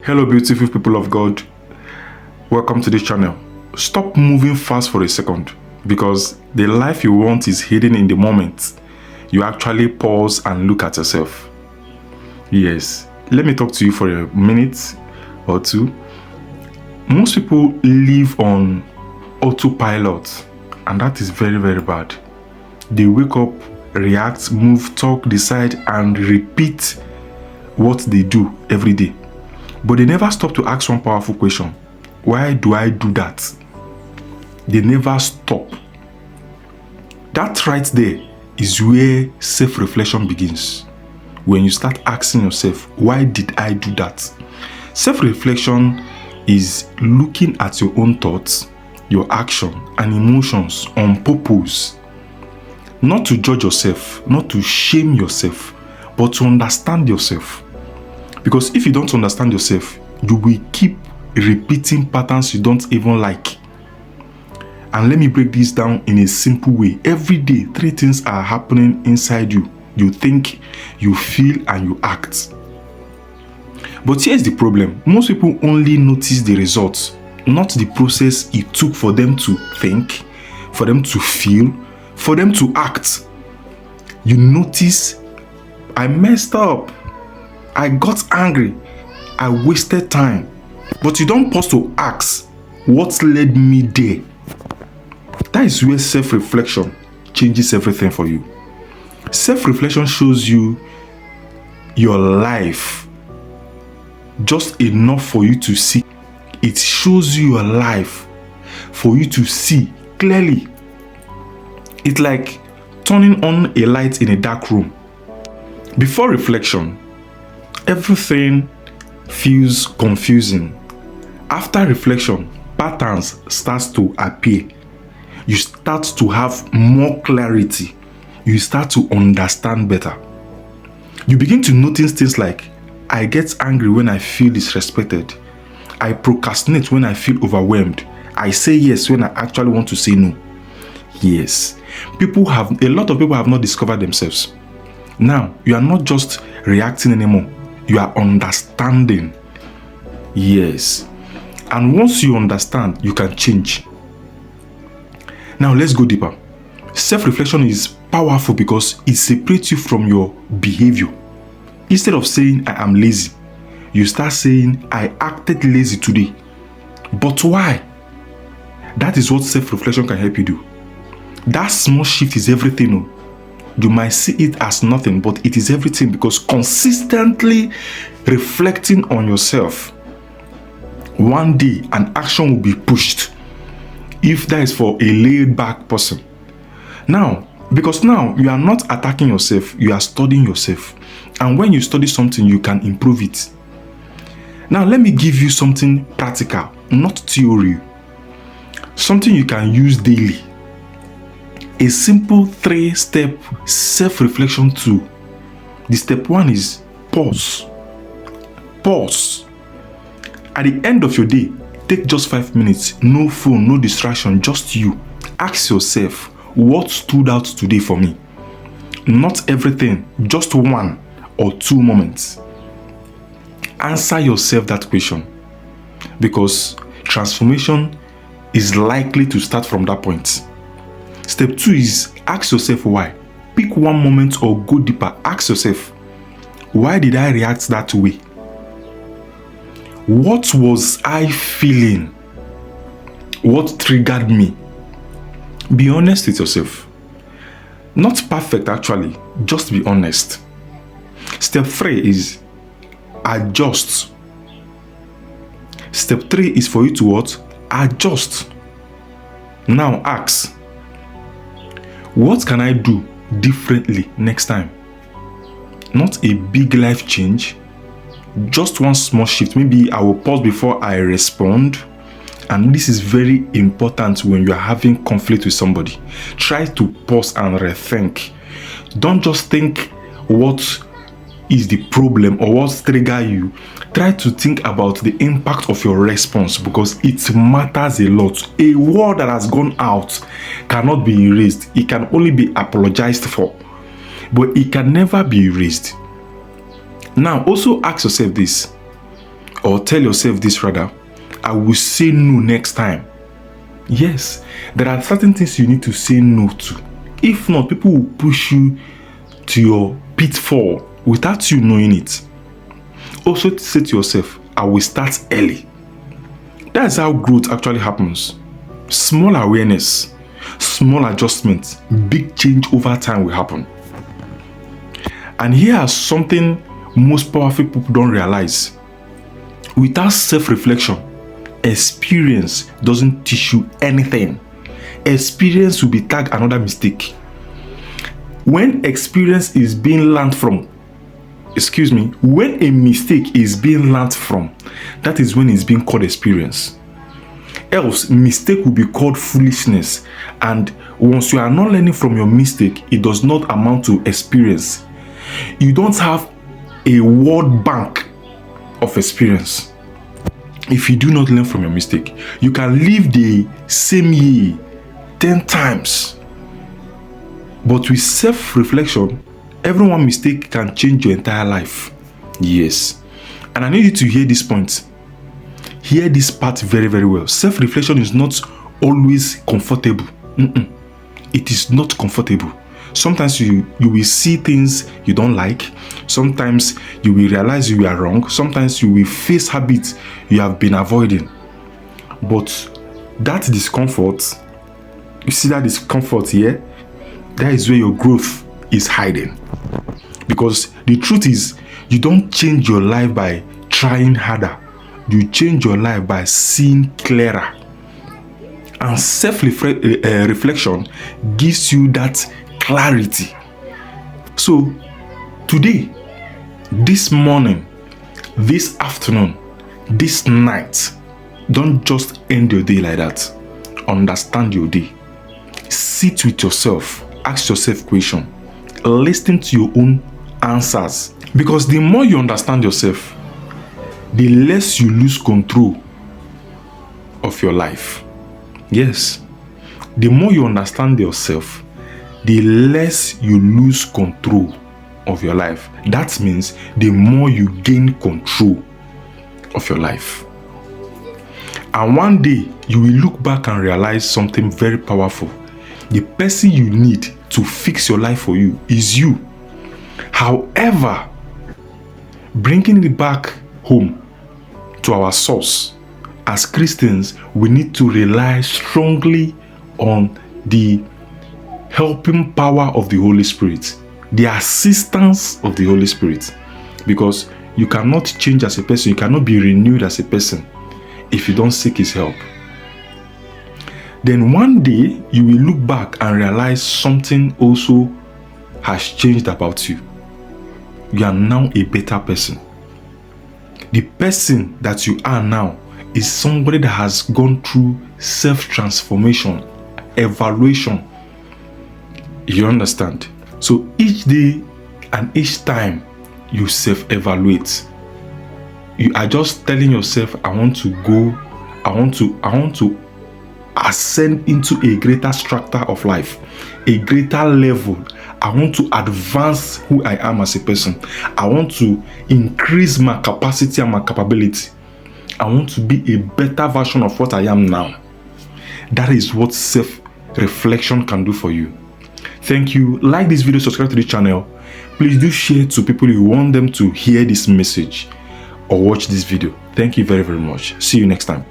Hello beautiful people of God, welcome to this channel. Stop moving fast for a second, because the life you want is hidden in the moment you actually pause and look at yourself. Yes, let me talk to you for a minute or two. Most people live on autopilot, and that is very, very bad. They wake up, react, move, talk, decide, and repeat what they do every day. But they never stop to ask one powerful question. Why do I do that? They never stop. That right there is where self-reflection begins. When you start asking yourself, why did I do that? Self-reflection is looking at your own thoughts, your action, and emotions on purpose. Not to judge yourself, not to shame yourself, but to understand yourself. Because if you don't understand yourself, you will keep repeating patterns you don't even like. And let me break this down in a simple way. Every day, 3 things are happening inside you. You think, you feel, and you act. But here's the problem. Most people only notice the results, not the process it took for them to think, for them to feel, for them to act. You notice, I messed up, I got angry, I wasted time. But you don't pause to ask, what led me there? That is where self-reflection changes everything for you. Self-reflection shows you your life just enough for you to see. It shows you your life for you to see clearly. It's like turning on a light in a dark room. Before reflection, everything feels confusing. After reflection, patterns start to appear. You start to have more clarity. You start to understand better. You begin to notice things like, I get angry when I feel disrespected. I procrastinate when I feel overwhelmed. I say yes when I actually want to say no. Yes, a lot of people have not discovered themselves. Now, you are not just reacting anymore. You are understanding. Yes. And once you understand, you can change. Now, let's go deeper. Self-reflection is powerful because it separates you from your behavior. Instead of saying, I am lazy, you start saying, I acted lazy today. But why? That is what self-reflection can help you do. That small shift is everything. You might see it as nothing, but it is everything, because consistently reflecting on yourself, one day an action will be pushed. If that is for a laid-back person. Now, because now you are not attacking yourself, you are studying yourself. And when you study something, you can improve it. Now, let me give you something practical, not theory. Something you can use daily. A simple 3-step self-reflection tool. The step 1 is pause. Pause. At the end of your day, take just 5 minutes. No phone, no distraction, just you. Ask yourself, what stood out today for me? Not everything, just 1 or 2 moments. Answer yourself that question, because transformation is likely to start from that point. Step 2 is ask yourself why. Pick 1 moment or go deeper. Ask yourself, why did I react that way? What was I feeling? What triggered me? Be honest with yourself. Not perfect actually, just be honest. Step 3 is adjust. Step 3 is for you to what? Adjust. Now ask, what can I do differently next time? Not a big life change, just 1 small shift. Maybe I will pause before I respond. And this is very important when you are having conflict with somebody. Try to pause and rethink. Don't just think what is the problem or what triggers you. Try to think about the impact of your response, because it matters a lot. A word that has gone out cannot be erased. It can only be apologized for, but it can never be erased. Now, also ask yourself this: or tell yourself this rather, I will say no next time. Yes, there are certain things you need to say no to. If not, people will push you to your pitfall without you knowing it. Also say to yourself, I will start early. That's how growth actually happens. Small awareness, small adjustments, big change over time will happen. And here's something most powerful people don't realize. Without self-reflection, experience doesn't teach you anything. Experience will be tagged another mistake. When experience is being learned from, when a mistake is being learned from, that is when it's being called experience. Else, mistake will be called foolishness. And once you are not learning from your mistake, it does not amount to experience. You don't have a word bank of experience. If you do not learn from your mistake, you can live the same year 10 times. But with self-reflection, every one mistake can change your entire life. Yes. And I need you to hear this point. Hear this part very, very well. Self-reflection is not always comfortable. It is not comfortable. Sometimes you will see things you don't like. Sometimes you will realize you are wrong. Sometimes you will face habits you have been avoiding. But that discomfort, you see that discomfort here? That is where your growth is hiding. Because the truth is, you don't change your life by trying harder. You change your life by seeing clearer. And self-reflection gives you that clarity. So today, this morning, this afternoon, this night, don't just end your day like that. Understand your day. Sit with yourself. Ask yourself questions. Listen to your own answers. Because the more you understand yourself, the less you lose control of your life. Yes. The more you understand yourself, the less you lose control of your life. That means the more you gain control of your life. And one day, you will look back and realize something very powerful. The person you need to fix your life for you is you. However, bringing it back home to our source, as Christians, we need to rely strongly on the helping power of the Holy Spirit, the assistance of the Holy Spirit. Because you cannot change as a person, you cannot be renewed as a person if you don't seek His help. Then one day, you will look back and realize something also has changed about you. You are now a better person. The person that you are now is somebody that has gone through self-transformation, evaluation. You understand? So each day and each time you self-evaluate, you are just telling yourself, I want to go, I want to ascend into a greater strata of life, a greater level. I want to advance who I am as a person. I want to increase my capacity and my capability. I want to be a better version of what I am now. That is what self-reflection can do for you. Thank you. Like this video, subscribe to the channel. Please do share to people you want them to hear this message or watch this video. Thank you very, very much. See you next time.